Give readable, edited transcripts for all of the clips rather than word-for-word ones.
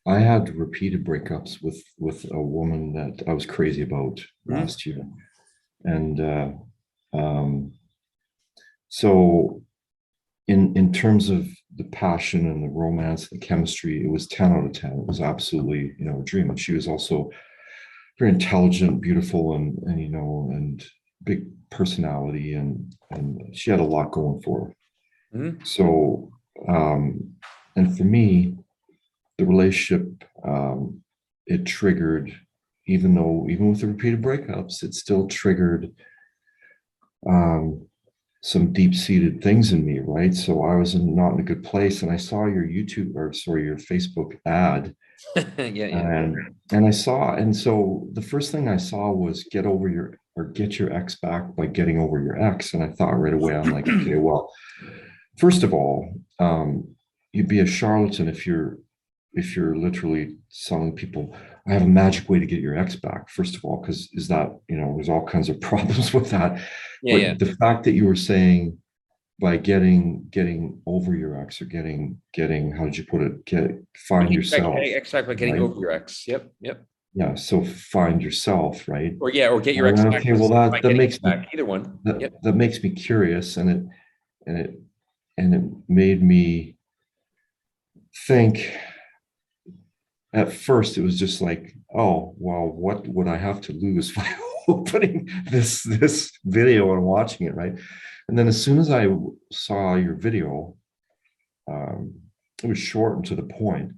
I had repeated breakups with a woman that I was crazy about Mhm. last year, and um, so in terms of the passion and the romance, the chemistry, it was 10 out of 10. It was absolutely a dream, and she was also very intelligent, beautiful, and and big personality, and she had a lot going for her. Mhm. So, um, and for me, the relationship, it triggered, even with the repeated breakups, it still triggered um, some deep-seated things in me, right? So I was not in a good place, and I saw your YouTube, or sorry, your Facebook ad, Yeah, yeah. and I saw, and so the first thing I saw was get your ex back by getting over your ex, and I thought right away, I'm like, okay, well, first of all, you'd be a charlatan if you're literally telling people, I have a magic way to get your ex back. First of all, because is that, there's all kinds of problems with that. Yeah, yeah. But the fact that you were saying by getting over your ex, or getting how did you put it? Find yourself, Extract by getting right? over your ex. Yep, yep. Yeah. So find yourself, right? Or yeah, or get And your I ex went, back okay, well by that getting makes it me back. Either one. that Yep. that makes me curious, and it and it made me think. At first it was just like, oh well, what would I have to lose by putting this video and watching it, right? And then as soon as I saw your video, um, it was short and to the point,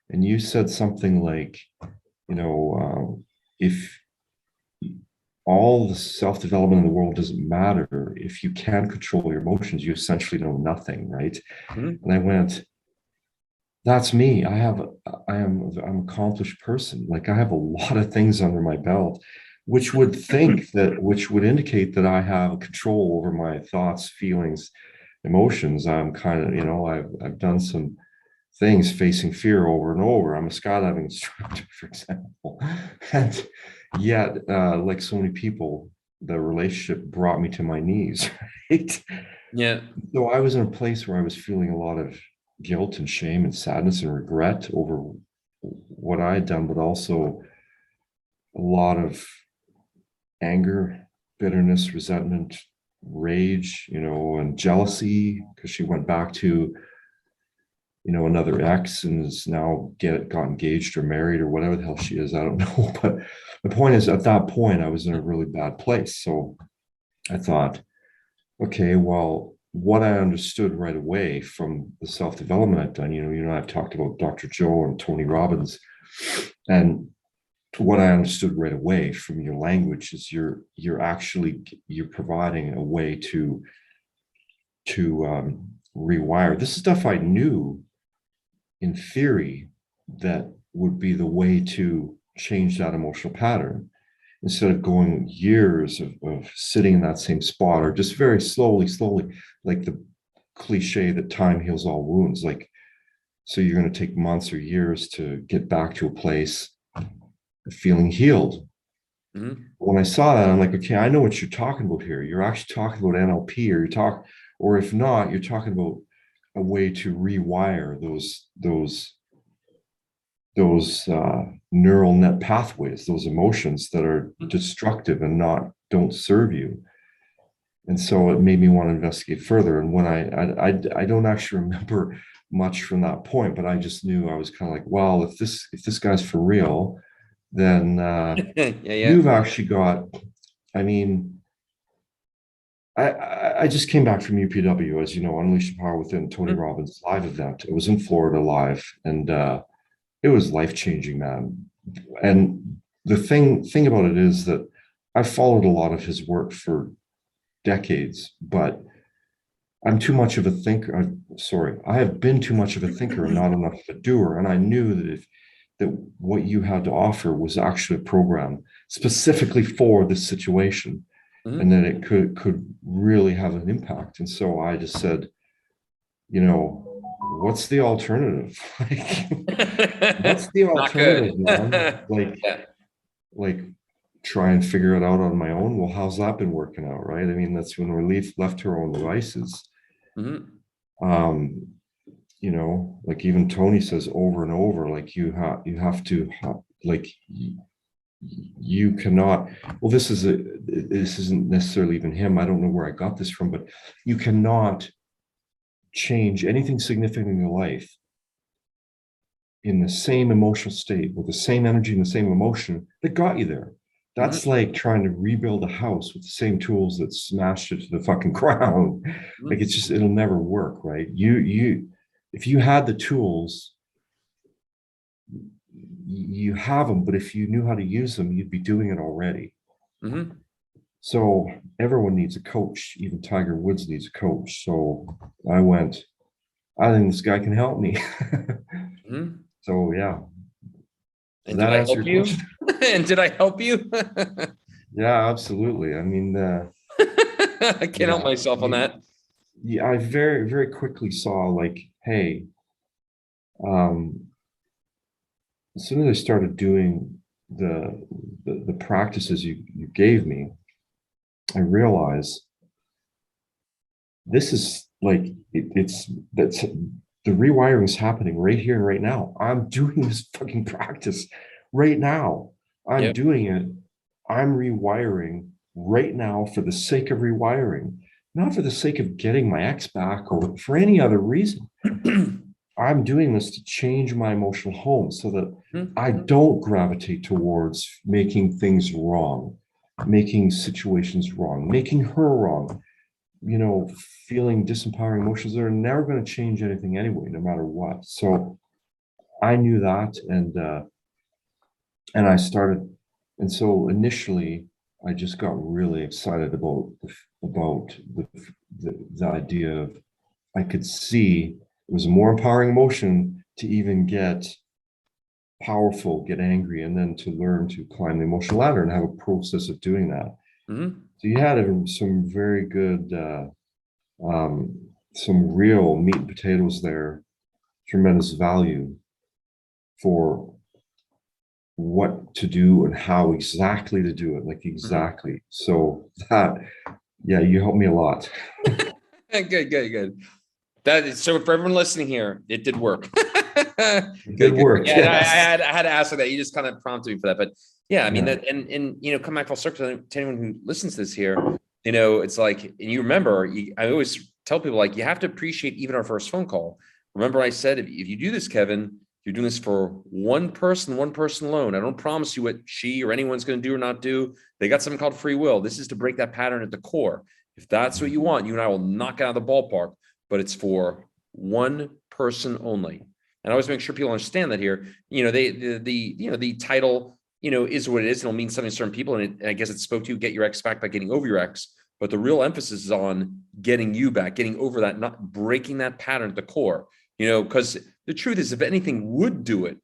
and you said something like, you know if all the self-development in the world doesn't matter if you can't control your emotions, you essentially know nothing, right? Mhm. And I went, that's me. I'm an accomplished person. Like, I have a lot of things under my belt, which would indicate that I have control over my thoughts, feelings, emotions. I'm kind of, I've done some things facing fear over and over. I'm a skydiving instructor, for example. And yet, like so many people, the relationship brought me to my knees, right? Yeah. So I was in a place where I was feeling a lot of guilt and shame and sadness and regret over what I had done, but also a lot of anger, bitterness, resentment, rage, and jealousy, because she went back to, another ex and is now got engaged or married or whatever the hell she is. I don't know. But the point is, at that point, I was in a really bad place. So I thought, okay, well, what I understood right away from the self development I've done, I've talked about Dr. Joe and Tony Robbins, and what I understood right away from your language is you're providing a way to rewire. This is stuff I knew in theory that would be the way to change that emotional pattern, instead of going years of sitting in that same spot, or just very slowly, like the cliche that time heals all wounds. Like, so you're going to take months or years to get back to a place of feeling healed. Mhm. When I saw that, I'm like, okay, I know what you're talking about here. You're actually talking about NLP, or if not, you're talking about a way to rewire those neural net pathways, those emotions that are destructive and don't serve you. And so it made me want to investigate further. And when I don't actually remember much from that point, but I just knew, I was kind of like, well, if this guy's for real, then Yeah, yeah. you've actually got. I mean, I just came back from UPW, as you know, Unleash the Power Within, Tony Mhm. Robbins live event. It was in Florida live, and it was life changing, man. And the thing about it is that I followed a lot of his work for decades, but I'm too much of a thinker. Sorry, I have been too much of a thinker and not enough of a doer. And I knew that what you had to offer was actually a program specifically for this situation, and Mhm. that it could really have an impact. And so I just said, what's the alternative? Like, what's the Not good. alternative, man? Yeah. Like try and figure it out on my own. Well, how's that been working out, right? I mean, that's when we're left to our own devices. Mhm. Um, you know, like even Tony says over and over, like you have to like you cannot, well, this isn't necessarily even him. I don't know where I got this from, but you cannot change anything significant in your life in the same emotional state with the same energy and the same emotion that got you there. Mhm, That's like trying to rebuild a house with the same tools that smashed it to the fucking ground. Like mhm, it's just, it'll never work, right? If you had the tools, you have them, but if you knew how to use them, you'd be doing it already. mhm, So everyone needs a coach. Even Tiger Woods needs a coach. So I went, I think this guy can help me. mhm. So yeah. Does And did that I answer help your you? question? And did I help you? Yeah, absolutely. I mean, I can't help yeah, myself on that. yeah, I very, very quickly saw like, hey, um, as soon as I started doing the practices you gave me, I realized this is like it's that's the rewiring is happening right here and right now. I'm doing this fucking practice right now. I'm Yep. doing it. I'm rewiring right now for the sake of rewiring, not for the sake of getting my ex back or for any other reason. I'm doing this to change my emotional home so that I don't gravitate towards making things wrong, making situations wrong, making her wrong, you know, feeling disempowering emotions that are never going to change anything anyway, no matter what. So I knew that, and I started, and so initially I just got really excited about the idea of I could see it was a more empowering emotion to even get powerful, get angry, and then to learn to climb the emotional ladder and have a process of doing that. Mhm. So you had some very good um, some real meat and potatoes there, tremendous value for what to do and how exactly to do it, like Mhm. exactly. So that, yeah, you helped me a lot. Good, good, good. That is so for everyone listening here, it did work. It did Good, good. work, Yeah, yes. I had to ask that. You just kind of prompted me for that. But yeah, I mean Yeah. that and you know, come back full circle to anyone who listens to this here, you know, it's like, and you remember, I always tell people like you have to appreciate even our first phone call. Remember, I said if you do this, Kevin, you're doing this for one person alone. I don't promise you what she or anyone's going to do or not do. They got something called free will. This is to break that pattern at the core. If that's what you want, you and I will knock it out of the ballpark, but it's for one person only. And I always make sure people understand that here. You know, the title, you know, is what it is. It'll mean something to certain people, and I guess it spoke to you, get your ex back by getting over your ex. But the real emphasis is on getting you back, getting over that, not breaking that pattern at the core. You know, because the truth is, if anything would do it,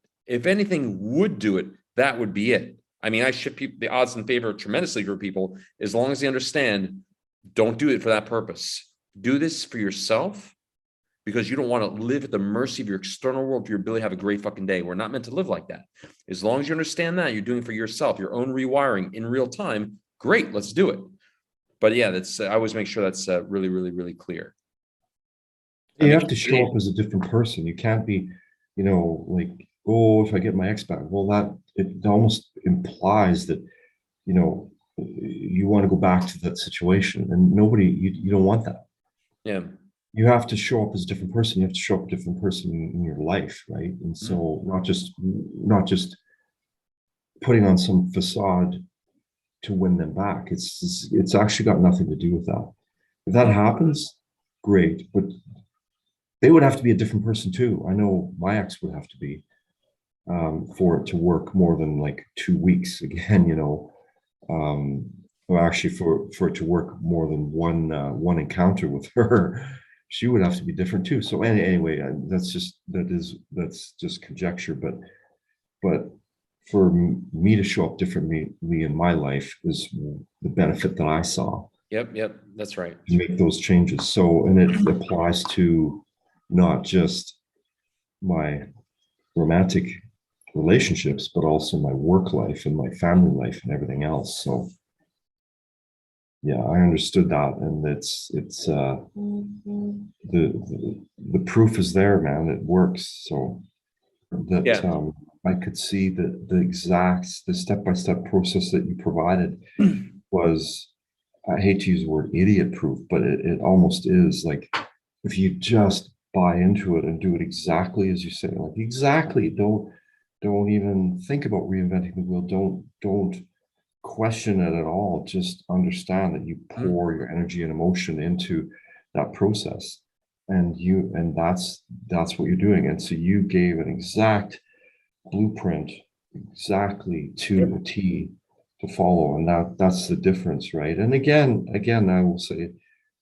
that would be it. I mean, I shift people, the odds in favor tremendously for people as long as they understand. Don't do it for that purpose. Do this for yourself because you don't want to live at the mercy of your external world for your ability to have a great fucking day. We're not meant to live like that. As long as you understand that, you're doing it for yourself, your own rewiring in real time. Great, let's do it. But yeah, that's I always make sure that's really, really, really clear. I You make have sure to your show name. up as a different person. You can't be, you know, like, oh, if I get my ex back, well, that it almost implies that, you know, you want to go back to that situation, and you don't want that. Yeah. You have to show up as a different person. You have to show up a different person in your life, right? And Mhm. so not just putting on some facade to win them back. It's actually got nothing to do with that. If that happens, great, but they would have to be a different person too. I know my ex would have to be for it to work more than like 2 weeks again. You know, well, actually, for it to work more than one encounter with her, she would have to be different too. So anyway, that's just conjecture. But for me to show up differently in my life is the benefit that I saw Yep. Yep. That's right. to make those changes. So, and it applies to not just my romantic relationships, but also my work life and my family life and everything else. So Yeah, I understood that, and the proof is there, man. It works. So that Yeah. I could see that the step-by-step process that you provided was, I hate to use the word idiot proof, but it almost is like, if you just buy into it and do it exactly as you say, like exactly, don't even think about reinventing the wheel. Don't question it at all. Just understand that you Mhm. pour your energy and emotion into that process, and that's what you're doing. And so you gave an exact blueprint, exactly to a T, to follow, and that's the difference, right? And again, I will say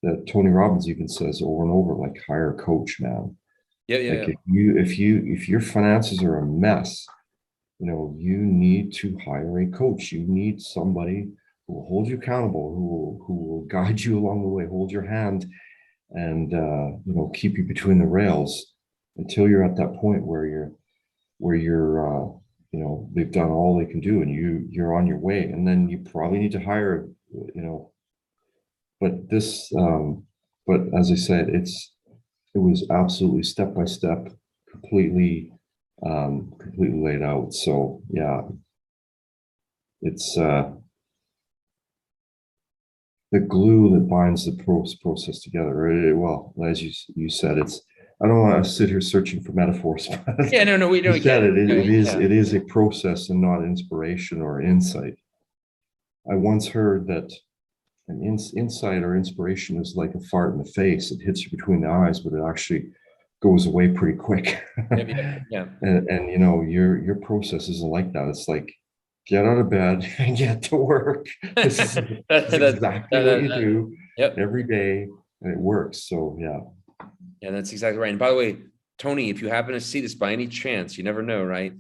that Tony Robbins even says over and over, like, hire a coach, man. Yeah, yeah, Like, yeah. if your finances are a mess, you need to hire a coach. You need somebody who will hold you accountable, who will guide you along the way, hold your hand, and keep you between the rails until you're at that point where you're they've done all they can do, and you're on your way. And then you probably need to hire, you know but this but as I said, it was absolutely step by step, completely completely laid out. So yeah, it's the glue that binds the process together. Well, as you said, it's, I don't want to sit here searching for metaphors, but Yeah, no, no, we you don't get said it. it. No, It is yeah. it is a process and not inspiration or insight. I once heard that an insight or inspiration is like a fart in the face. It hits you between the eyes, but it actually goes away pretty quick. Yep, yep, yeah. And your process isn't like that. It's like, get out of bed and get to work. This is exactly what you do Yep. every day, and it works. So yeah. Yeah, that's exactly right. And by the way, Tony, if you happen to see this by any chance, you never know, right?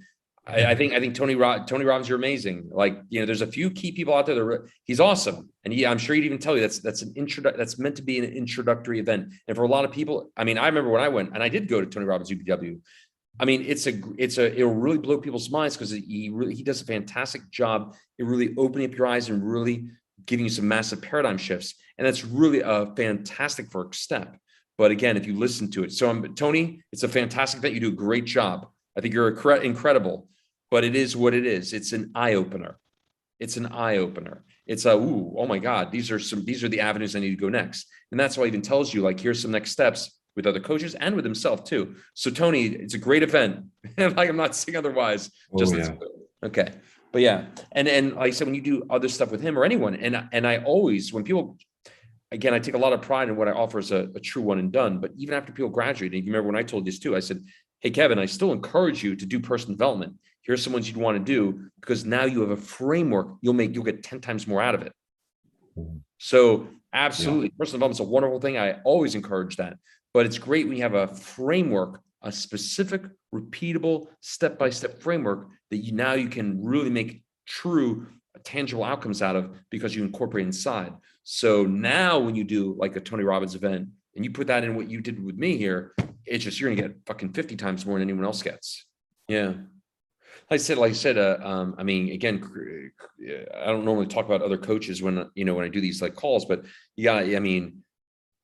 I think Tony Robbins, you're amazing. Like, there's a few key people out there that he's awesome. And I'm sure he'd even tell you that's meant to be an introductory event. And for a lot of people, I mean, I remember when I went, and I did go to Tony Robbins UPW. I mean, it'll really blow people's minds, because he does a fantastic job. It really opening up your eyes and really giving you some massive paradigm shifts. And that's really a fantastic first step. But again, if you listen to it, so Tony, it's a fantastic event. You do a great job. I think you're incredible, but it is what it is. It's an eye opener. It's an eye opener. It's ooh, oh my God, these are the avenues I need to go next. And that's why he even tells you, like, here's some next steps with other coaches and with himself too. So Tony, it's a great event. Like, I'm not saying otherwise, Oh just yeah. okay. But yeah. And like I said, when you do other stuff with him or anyone, and I always, when people, again, I take a lot of pride in what I offer as a true one and done. But even after people graduate, and you remember when I told this too, I said, hey, Kevin, I still encourage you to do personal development. Here's some ones you'd want to do, because now you have a framework. You'll get 10 times more out of it. So Yeah. absolutely, personal development is a wonderful thing. I always encourage that. But it's great when you have a framework, a specific, repeatable, step-by-step framework that you can really make true, tangible outcomes out of, because you incorporate inside. So now when you do like a Tony Robbins event and you put that in what you did with me here, it's just, you're gonna get fucking 50 times more than anyone else gets. Yeah. Like I said, I mean, again, I don't normally talk about other coaches when I do these like calls, but I mean,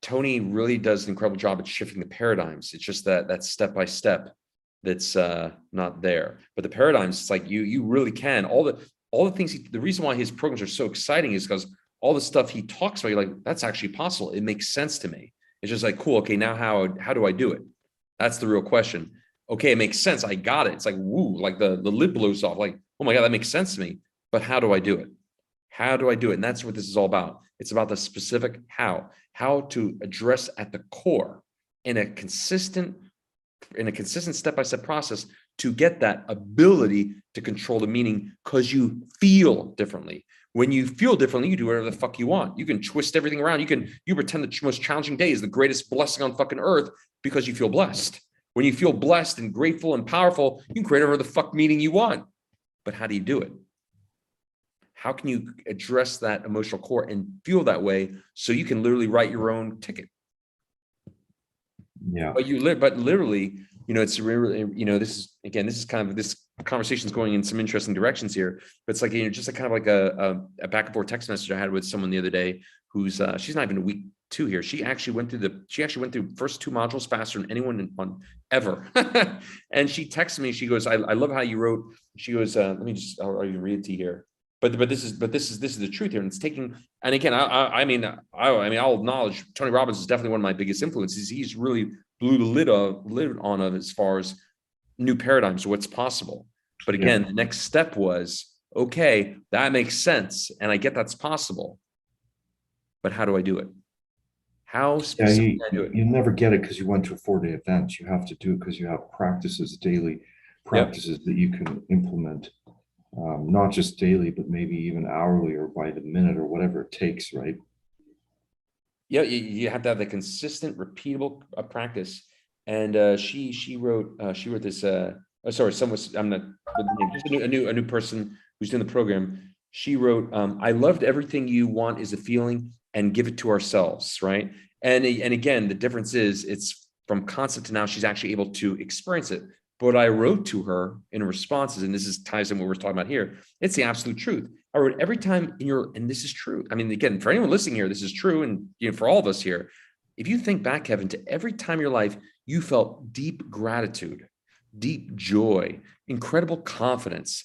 Tony really does an incredible job at shifting the paradigms. It's just that step by step that's not there. But the paradigms, it's like you really can, all the things. The reason why his programs are so exciting is because all the stuff he talks about, you're like, that's actually possible. It makes sense to me. It's just like, cool. Okay, now how do I do it? That's the real question. Okay, it makes sense. I got it. It's like, woo, like the lid blows off. Like, oh my God, that makes sense to me. But how do I do it? How do I do it? And that's what this is all about. It's about the specific how to address at the core in a consistent step-by-step process to get that ability to control the meaning, because you feel differently. When you feel differently, you do whatever the fuck you want. You can twist everything around. You pretend the most challenging day is the greatest blessing on fucking earth, because you feel blessed. When you feel blessed and grateful and powerful, you can create whatever the fuck meaning you want. But how do you do it? How can you address that emotional core and feel that way, so you can literally write your own ticket? Yeah. But literally, it's really, this is kind of this conversation's going in some interesting directions here, but it's like, just like kind of like a back and forth text message I had with someone the other day who's she's not even a week two here. She actually went through first 2 modules faster than anyone on ever. And she texted me, she goes, I love how you wrote, she goes, I'll even read it to you here. But this is the truth here. And it's taking, and again, I'll acknowledge Tony Robbins is definitely one of my biggest influences. He's really blew the lid on of as far as new paradigms, what's possible. But again, the next step was, okay, that makes sense. And I get that's possible. But how do I do it? How specifically Yeah, I do it? you never get it because you went to a 4-day event. You have to do it because you have practices, daily practices that you can implement, not just daily, but maybe even hourly or by the minute or whatever it takes, right? Yeah, you have to have the consistent, repeatable practice. And she wrote this. Sorry, someone, I'm not just a new person who's doing the program. She wrote, "I loved everything you want is a feeling, and give it to ourselves." Right, and again, the difference is it's from concept to now she's actually able to experience it. But I wrote to her in responses, and this ties in what we're talking about here. It's the absolute truth. I wrote every time and this is true. I mean, again, for anyone listening here, this is true. And for all of us here, if you think back, Kevin, to every time in your life, you felt deep gratitude, deep joy, incredible confidence,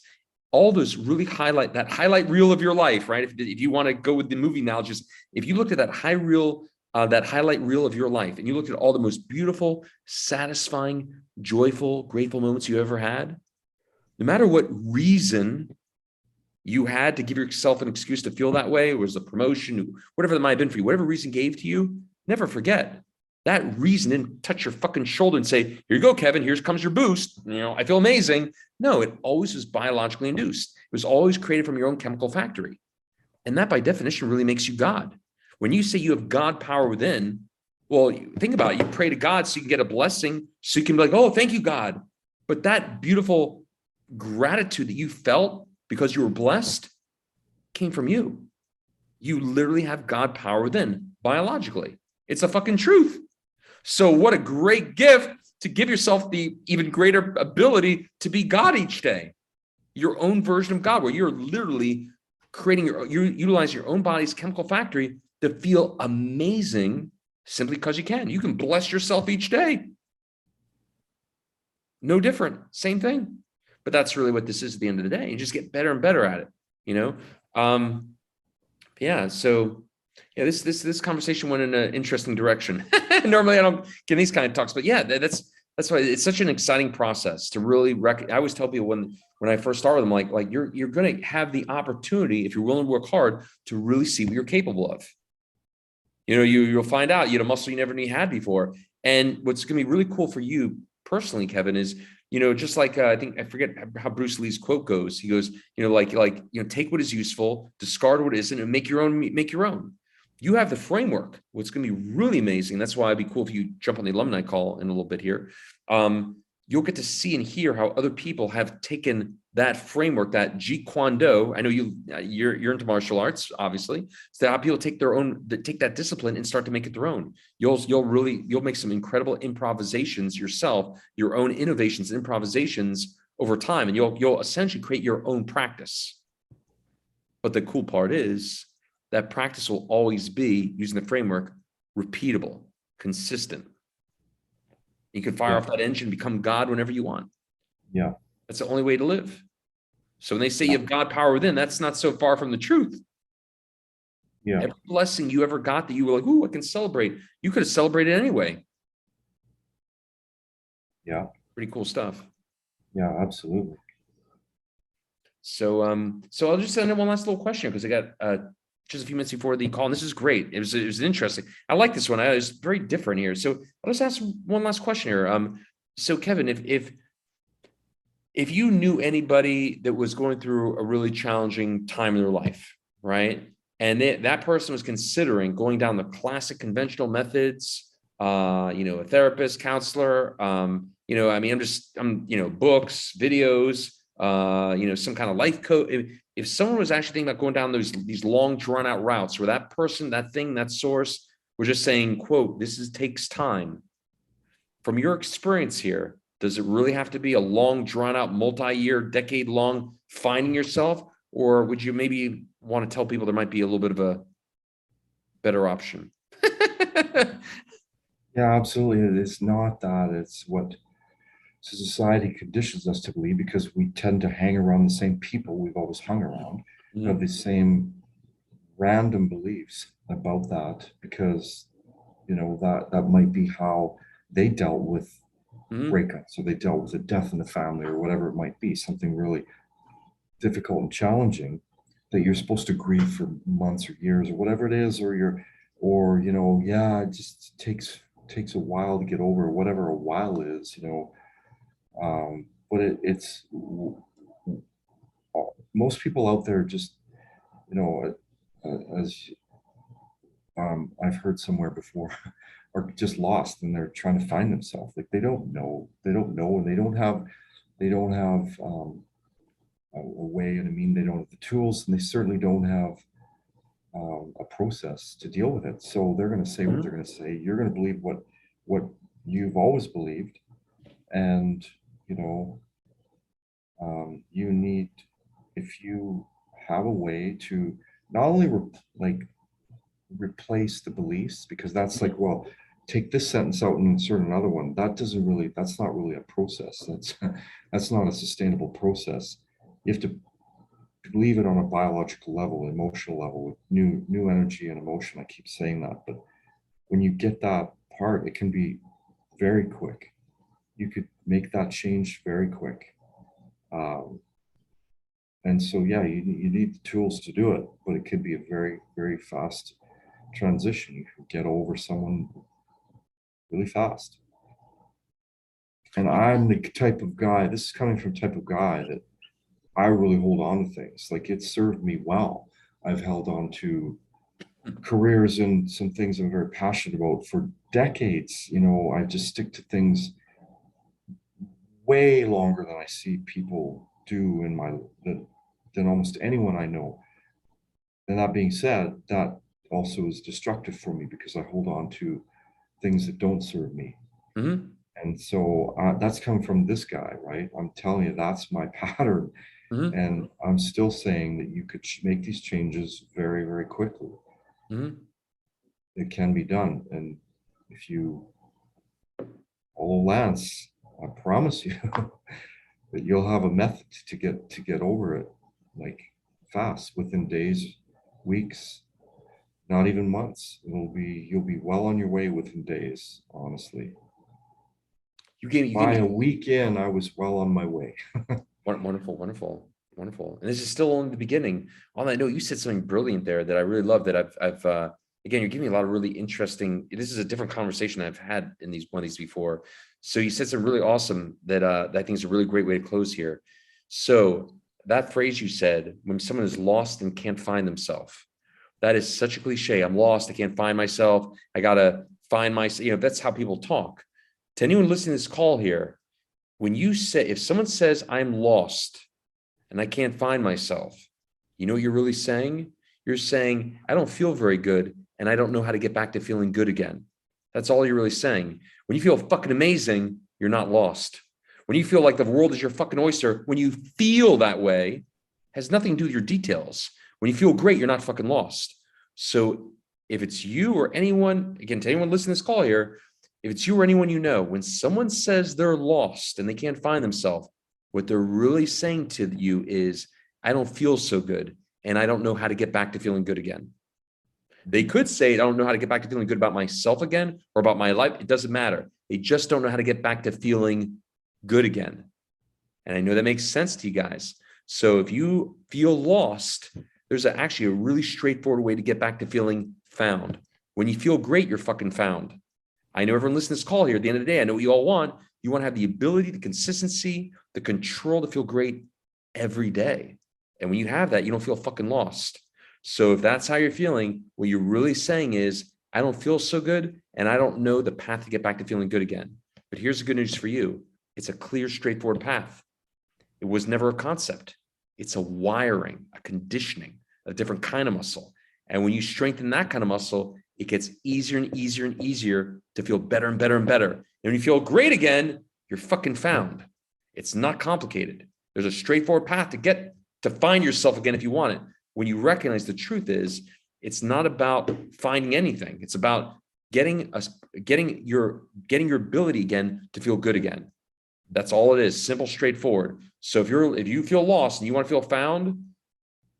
all those really highlight reel of your life, right? If you want to go with the movie now, just if you looked at that highlight reel of your life and you looked at all the most beautiful, satisfying, joyful, grateful moments you ever had, no matter what reason you had to give yourself an excuse to feel that way, it was a promotion, whatever that might have been for you, whatever reason gave to you, never forget that reason didn't touch your fucking shoulder and say, here you go, Kevin, here comes your boost. I feel amazing. No, it always was biologically induced. It was always created from your own chemical factory. And that by definition really makes you God. When you say you have God power within, well, think about it. You pray to God so you can get a blessing, so you can be like, oh, thank you, God. But that beautiful gratitude that you felt because you were blessed came from you. You literally have God power within biologically. It's a fucking truth. So what a great gift to give yourself the even greater ability to be God each day, your own version of God, where you're literally you utilize your own body's chemical factory to feel amazing simply because you can. You can bless yourself each day. No different, same thing. But that's really what this is at the end of the day. You just get better and better at it, Yeah, so yeah, this conversation went in an interesting direction. Normally I don't get these kind of talks, but yeah, that's why it's such an exciting process to really I always tell people when I first start with them, like you're going to have the opportunity, if you're willing to work hard, to really see what you're capable of. You'll find out, muscle you never knew you had before. And what's going to be really cool for you personally, Kevin, is, just like, I forget how Bruce Lee's quote goes. He goes, take what is useful, discard what isn't, and make your own. You have the framework. What's going to be really amazing. That's why it'd be cool if you jump on the alumni call in a little bit here. You'll get to see and hear how other people have taken that framework, that Jeet Kune Do. I know you're into martial arts, obviously. So how people take that discipline and start to make it their own. You'll make some incredible improvisations yourself, your own innovations, improvisations over time, and you'll essentially create your own practice. But the cool part is that practice will always be, using the framework, repeatable, consistent. You can fire off that engine, become God whenever you want. Yeah. That's the only way to live. So when they say you have God power within, that's not so far from the truth. Yeah. Every blessing you ever got that you were like, ooh, I can celebrate. You could have celebrated anyway. Yeah. Pretty cool stuff. Yeah, absolutely. So I'll just send in one last little question because I got just a few minutes before the call, and this is great. It was interesting. I like this one. It's very different here. So I'll just ask one last question here. So Kevin, if you knew anybody that was going through a really challenging time in their life, right, and that person was considering going down the classic conventional methods, a therapist, counselor, I'm books, videos, some kind of life coach. If someone was actually thinking about going down these long drawn out routes where that person, that thing, that source, were just saying, quote, takes time. From your experience here, Does it really have to be a long, drawn out, multi-year, decade long finding yourself? Or would you maybe want to tell people there might be a little bit of a better option? Yeah, absolutely. It's not that. It's what society conditions us to believe, because we tend to hang around the same people we've always hung around, have the same random beliefs about that, because that might be how they dealt with breakups, or they dealt with a death in the family, or whatever it might be, something really difficult and challenging that you're supposed to grieve for months or years or whatever it is, yeah, it just takes a while to get over whatever a while is. But it's most people out there just, as I've heard somewhere before, are just lost, and they're trying to find themselves. Like they don't know, and they don't have a way and a mean. They don't have the tools, and they certainly don't have a process to deal with it. So they're going to say what they're going to say. You're going to believe what you've always believed, and you know, you need, if you have a way to not only replace the beliefs, because that's like, well, take this sentence out and insert another one. That's not really a process. That's not a sustainable process. You have to believe it on a biological level, emotional level, with new energy and emotion. I keep saying that, but when you get that part, it can be very quick. You could make that change very quick. And so, yeah, you need the tools to do it, but it could be a very, very fast transition. You can get over someone really fast. And I'm the type of guy, this is coming from type of guy that I really hold on to things. Like, it served me well. I've held on to careers and some things I'm very passionate about for decades. I just stick to things way longer than I see people do than almost anyone I know. And that being said, that also is destructive for me, because I hold on to things that don't serve me. And so that's come from this guy, right? I'm telling you, that's my pattern. And I'm still saying that you could make these changes very, very quickly. It can be done. And if you follow Lance, I promise you that you'll have a method to get over it, like, fast, within days, weeks, not even months. You'll be well on your way within days, honestly. By a weekend, I was well on my way. Wonderful, wonderful, wonderful. And this is still only the beginning. On that note, you said something brilliant there that I really love, that I've again, you're giving me a lot of really interesting, this is a different conversation I've had in one of these before. So you said something really awesome that I think is a really great way to close here. So that phrase you said, when someone is lost and can't find themselves, that is such a cliche. I'm lost, I can't find myself. I got to find myself. That's how people talk. To anyone listening to this call here, when you say, if someone says I'm lost and I can't find myself, you know what you're really saying? You're saying, I don't feel very good and I don't know how to get back to feeling good again. That's all you're really saying. When you feel fucking amazing, you're not lost. When you feel like the world is your fucking oyster, when you feel that way, has nothing to do with your details. When you feel great, you're not fucking lost. So if it's you or anyone, again, to anyone listening to this call here, if it's you or anyone you know, when someone says they're lost and they can't find themselves, what they're really saying to you is, I don't feel so good and I don't know how to get back to feeling good again. They could say, I don't know how to get back to feeling good about myself again or about my life. It doesn't matter. They just don't know how to get back to feeling good again. And I know that makes sense to you guys. So if you feel lost, there's actually a really straightforward way to get back to feeling found. When you feel great, you're fucking found. I know everyone listening to this call here, at the end of the day, I know what you all want. You want to have the ability, the consistency, the control to feel great every day. And when you have that, you don't feel fucking lost. So if that's how you're feeling, what you're really saying is, I don't feel so good and I don't know the path to get back to feeling good again. But here's the good news for you. It's a clear, straightforward path. It was never a concept. It's a wiring, a conditioning, a different kind of muscle. And when you strengthen that kind of muscle, it gets easier and easier and easier to feel better and better and better. And when you feel great again, you're fucking found. It's not complicated. There's a straightforward path to find yourself again if you want it. When you recognize the truth is, it's not about finding anything. It's about getting your ability again to feel good again. That's all it is. Simple, straightforward. So if you feel lost and you want to feel found,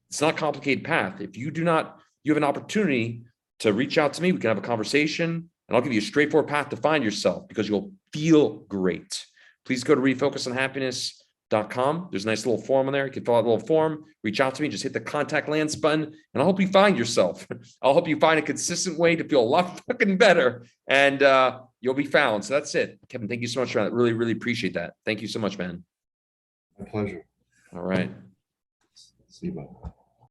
it's not a complicated path. If you have an opportunity to reach out to me. We can have a conversation and I'll give you a straightforward path to find yourself because you'll feel great. Please go to refocusonhappiness.com. There's a nice little form on there. You can fill out a little form, reach out to me, just hit the contact Lance button, and I'll help you find yourself. I'll help you find a consistent way to feel a lot fucking better, and you'll be found. So that's it. Kevin, thank you so much for that. Really, really appreciate that. Thank you so much, man. My pleasure. All right. See you, bud.